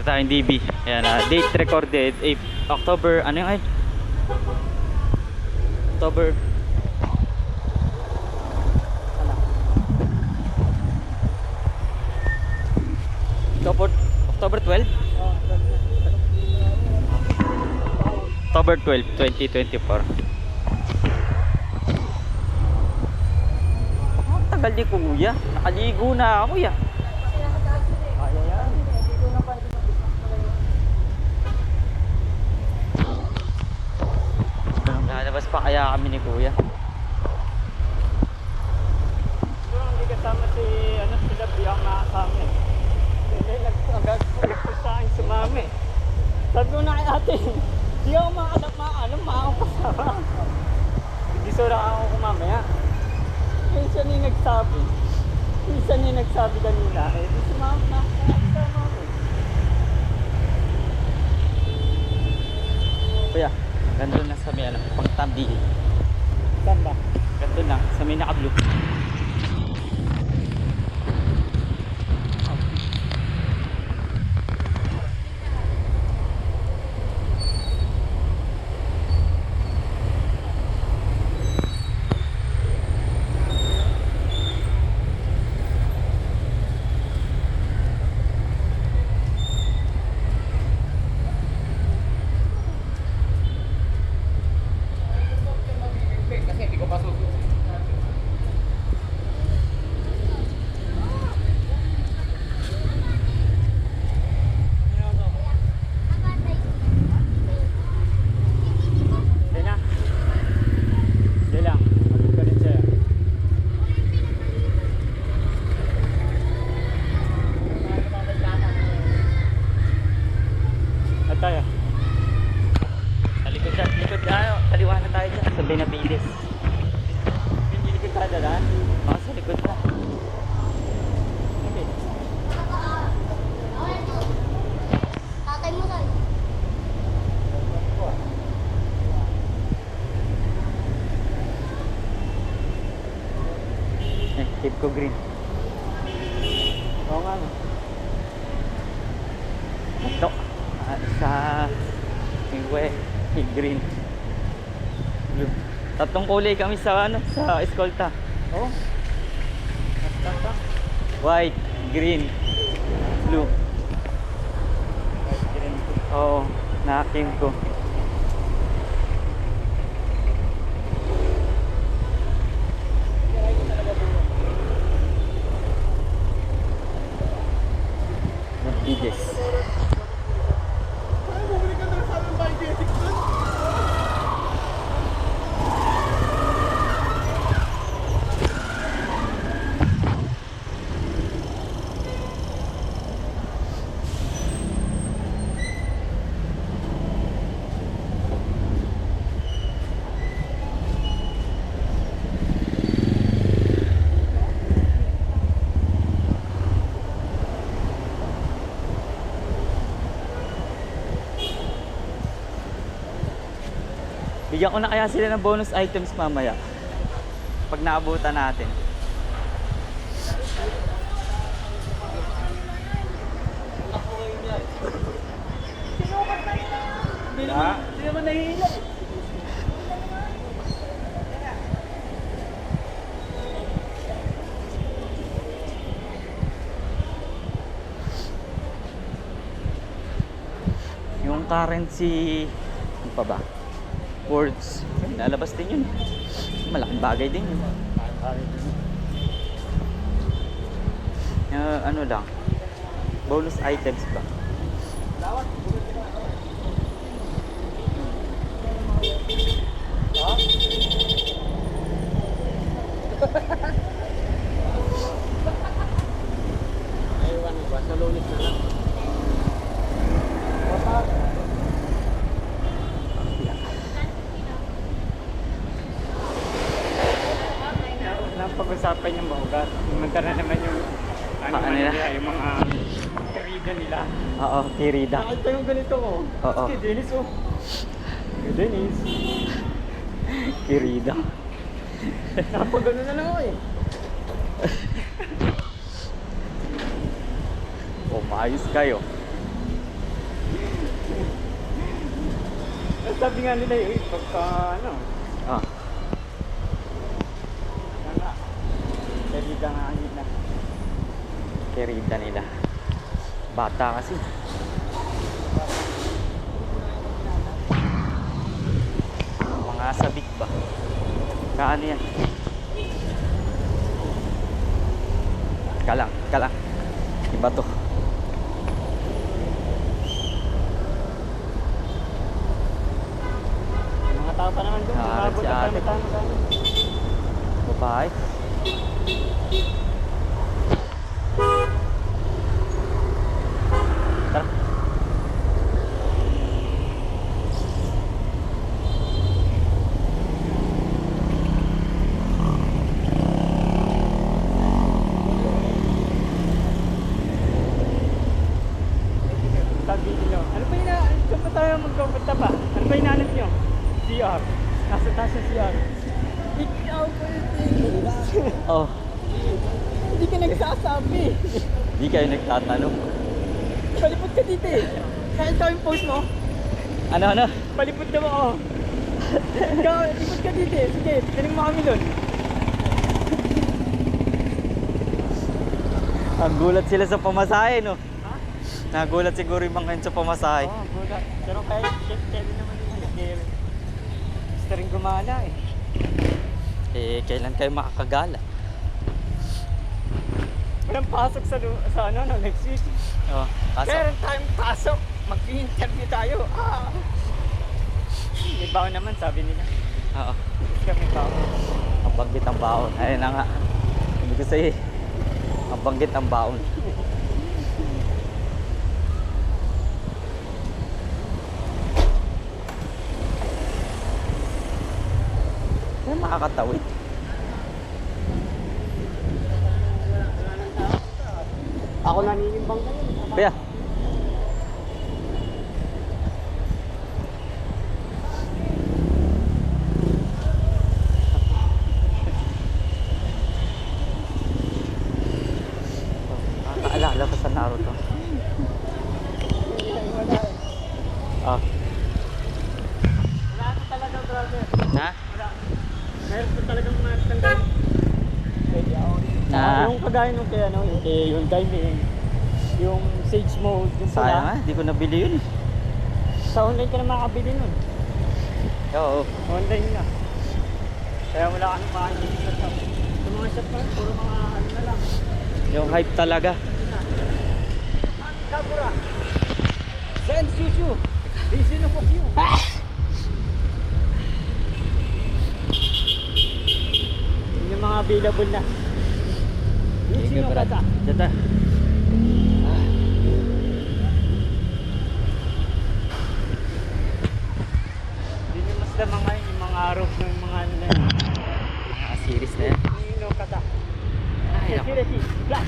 tayong DB. Ayan, date recorded October, ano yung October October 12? October 12, 2024. Ang tagal di kuya. Nakaligo na ako ya. Lalabas pa kaya kami ni kuya. Hindi kasama si sila biyang nakasama eh. Hindi nag-agad ko sa akin sumami. Sabi ko na kay ate, di ako maakong kasama. Hindi sura ako kumamaya. Minsan yung nagsabi. Minsan yung nagsabi kanina eh. Di sumama na ako kasama ko. Kuya, ganito na sa may pang-tabi. Saan ba? Ganito na, sa may naka-blue. Kasi hindi ko pa susunod. Hindi na. Hindi lang. Abot ka rin siya. At tayo. Sa likod tayo. Kaliwa na tayo dyan. Sa Benavides. Hindi likod tayo dalaan. Baka sa likod na. Okay. Tatay mo saan? Keep ko green. Oo nga no. Ito. Sa green. Blue. Tatlong kulay kami sa sa eskolta. Oo. Nagtata. White, green, blue. Oo, nakakim ko. Benavides. Bigyan ko na kaya sila ng bonus items mamaya pag naabutan natin. Hindi naman nahihila. Yung currency, ano pa ba? Words. Lalabas din yun. Malaking bagay din yun. Ano lang. Bonus items ba? Aywan ba? Sa lunis na lang. Pag-usapan yung mahugat. Manta na naman yung nila? Yung mga karida nila. Oo, Kirida. Nakita yung ganito ko. Oo. Kay Dennis oh. Kay Dennis. Kirida. Kapag gano'n na lang ako eh. O, maayos kayo. Sabi nga nila yun, pagka ano, Ah, nga, salida nga nila. kerida nila. Bata kasi. Mga sabik ba? Kaano yan? Kalang. Iba to. Mga tao pa naman doon, Ah, umabot si na ate. kami. Babae. Tara. Sabi nyo, ano ba saan pa tayo magkapunta pa? Ano ba hinanap nyo? CR. Nasa taas yung CR. Ikaw po yung Oh, Hindi ka nagsasabi. di kayo nagtatanong. Palipot ka dito eh. Kahit ikaw yung post mo, Ano? palipot naman ako. Ikaw, lipot ka dito eh. Sige, tinig mo kami doon. Ang gulat sila sa pamasahe, no? Ha? Nagulat siguro yung mga yun sa pamasahe. Oo, gulat. Pero kaya Kevin naman yung Kevin. Gusto rin gumala eh. Eh, kailan kayo makakagala? Walang pasok sa ano, next week. Oh, kaso, Meron tayong pasok. Mag-interview tayo. May baon naman, sabi nila. oo. Kami baon. Ang banggit ang baon. Ayun na nga. Hindi ko sa'yo. Ang banggit ang baon. Kaya makakatawid. Ako naninimbang kayo. Kuya. Nakaalala ko sa Naruto. Ah, Wala ka talaga, brother. na? Wala. Meron ko talagang matanggal. Pwede ako. Yung kagaya nung kay ano, yung kay Hyundai Ming, yung Sage Mode, yung Sayang pula. di ko nabili yun eh. Sa online ka na makakabili nun. Oo. Online na. Kaya wala ka nang makakabili sa shop. Sa mga shop pa, puro mga ano na lang. Yung hype talaga. Kabura. Send Shushu. Reason of you. Yun yung mga available na. Reason of kata. Data. Hindi nyo mas lamang ngayon yung mga araw ng mga ano na yun. Mga series na yan. Yung kata. Ay, ako. Security. Black.